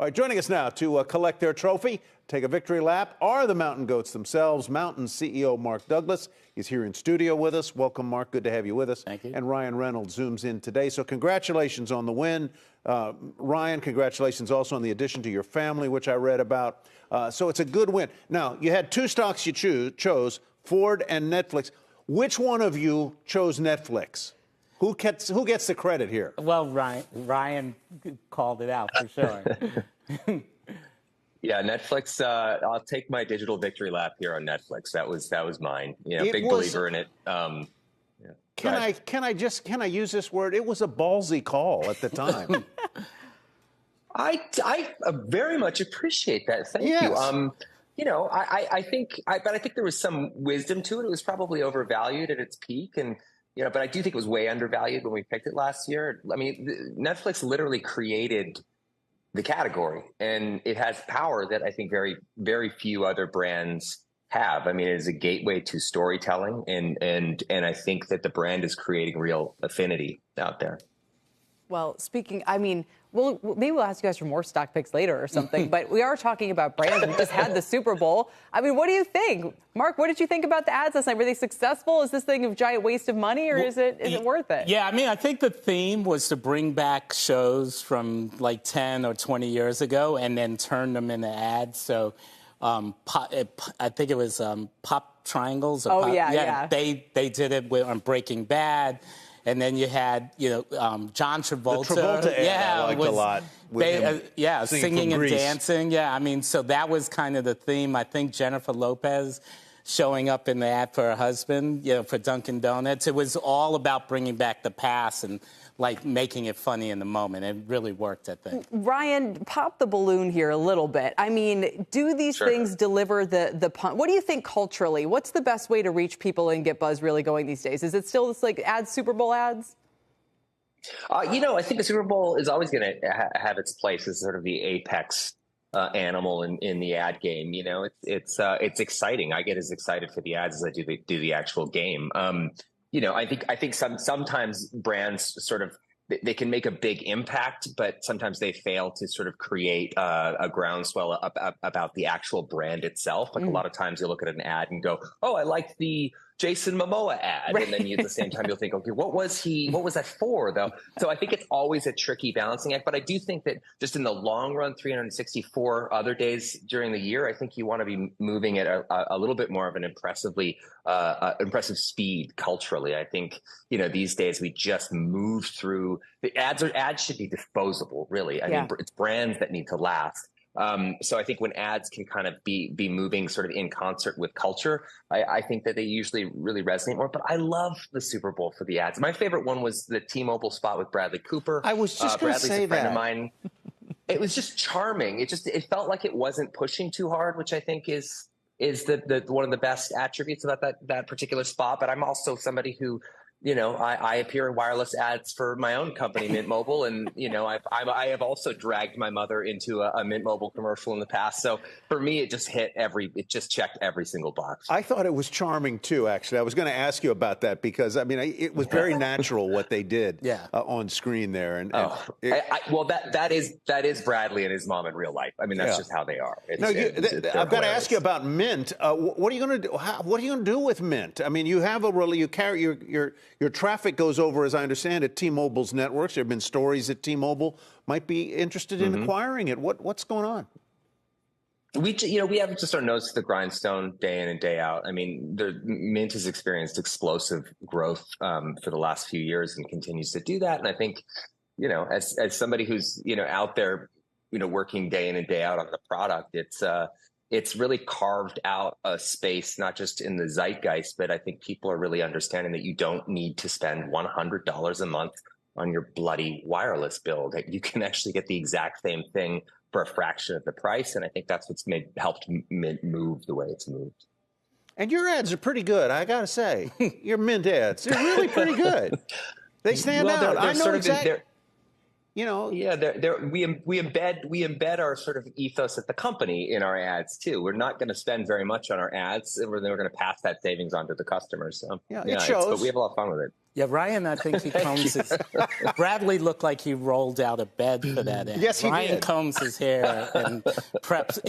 All right, joining us now to collect their trophy, take a victory lap, are the Mountain Goats themselves. Mountain CEO Mark Douglas is here in studio with us. Welcome, Mark. Good to have you with us. Thank you. And Ryan Reynolds zooms in today. So congratulations on the win. Ryan, congratulations also on the addition to your family, which I read about. So it's a good win. Now, you had two stocks you chose, Ford and Netflix. Which one of you chose Netflix? Who gets the credit here? Well, Ryan called it out for sure. Yeah, Netflix. I'll take my digital victory lap here on Netflix. That was mine. Big believer in it. Can I use this word? It was a ballsy call at the time. I very much appreciate that. Thank you. I think there was some wisdom to it. It was probably overvalued at its peak, and but I do think it was way undervalued when we picked it last year. I mean, Netflix literally created the category, and it has power that I think very, very few other brands have. I mean, it is a gateway to storytelling, and I think that the brand is creating real affinity out there. Well, maybe we'll ask you guys for more stock picks later or something, but we are talking about brands. We just had the Super Bowl. I mean, what do you think? Mark, what did you think about the ads last night? Were they successful? Is this thing a giant waste of money, or is it worth it? Yeah, I mean, I think the theme was to bring back shows from like 10 or 20 years ago and then turn them into ads. So I think it was Pop Triangles. Yeah. They did it on Breaking Bad. And then you had, John Travolta. The Travolta ad I liked a lot. Singing and dancing. Yeah, I mean, so that was kind of the theme. I think Jennifer Lopez showing up in the ad for her husband, for Dunkin' Donuts. It was all about bringing back the past and, making it funny in the moment. It really worked, I think. Ryan, pop the balloon here a little bit. I mean, do these things deliver the punch? What do you think culturally? What's the best way to reach people and get buzz really going these days? Is it still this ads, Super Bowl ads? I think the Super Bowl is always going to have its place as sort of the apex animal in the ad game. It's exciting. I get as excited for the ads as I do the actual game. I think sometimes brands sort of, they can make a big impact, but sometimes they fail to sort of create a groundswell about the actual brand itself. Like a lot of times you'll look at an ad and go, oh, I like the Jason Momoa ad. Right. And then at the same time, you'll think, okay, what was that for though? So I think it's always a tricky balancing act, but I do think that just in the long run, 364 other days during the year, I think you want to be moving at a little bit more of an impressive speed culturally. I think, these days we just move through the ads should be disposable, really. I mean, it's brands that need to last. So I think when ads can kind of be moving sort of in concert with culture, I think that they usually really resonate more. But I love the Super Bowl for the ads. My favorite one was the T-Mobile spot with Bradley Cooper. I was just going to say that. Bradley's a friend of mine. It was just charming. It felt like it wasn't pushing too hard, which I think is the one of the best attributes about that particular spot. But I'm also somebody who, I appear in wireless ads for my own company, Mint Mobile, and I have also dragged my mother into a Mint Mobile commercial in the past. So for me, it just checked every single box. I thought it was charming too. Actually, I was going to ask you about that because it was very natural what they did on screen there. That is Bradley and his mom in real life. I mean, that's just how they are. I've got to ask you about Mint. What are you going to do? What are you going to do with Mint? I mean, you carry your traffic goes over, as I understand it, T-Mobile's networks. There have been stories that T-Mobile might be interested in acquiring it. What's going on? We have just our nose to the grindstone day in and day out. I mean, Mint has experienced explosive growth for the last few years and continues to do that. And I think, as somebody who's out there, working day in and day out on the product, it's really carved out a space, not just in the zeitgeist, but I think people are really understanding that you don't need to spend $100 a month on your bloody wireless bill, that you can actually get the exact same thing for a fraction of the price. And I think that's what's helped Mint move the way it's moved. And your ads are pretty good, I got to say. Your Mint ads, they're really pretty good. They stand out. I know exactly. We embed our sort of ethos at the company in our ads too. We're not going to spend very much on our ads, and we're going to pass that savings on to the customers. So it shows. But we have a lot of fun with it. Yeah, Ryan, I think he combs his... Bradley looked like he rolled out of bed for that ad. Yes, he Ryan did. combs his hair and preps.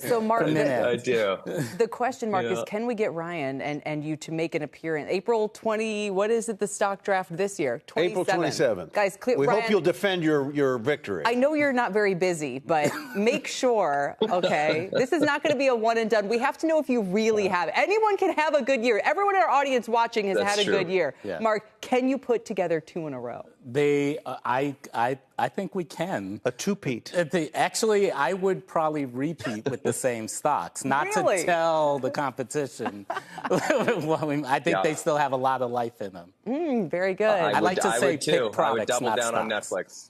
So, Mark, I do. The question, Mark, is can we get Ryan and you to make an appearance? April 20, what is it, the stock draft this year? April 27th. Guys, we Ryan, hope you'll defend your victory. I know you're not very busy, but make sure, okay? This is not going to be a one and done. We have to know if you really have it. Anyone can have a good year. Everyone in our audience watching has had a good year. Yeah. Mark, can you put together 2 in a row? I think we can. A two-peat. Actually, I would probably repeat with the same stocks, not really? to tell the competition. I think they still have a lot of life in them. Very good. I like to say pick products, I would double down stocks. on Netflix.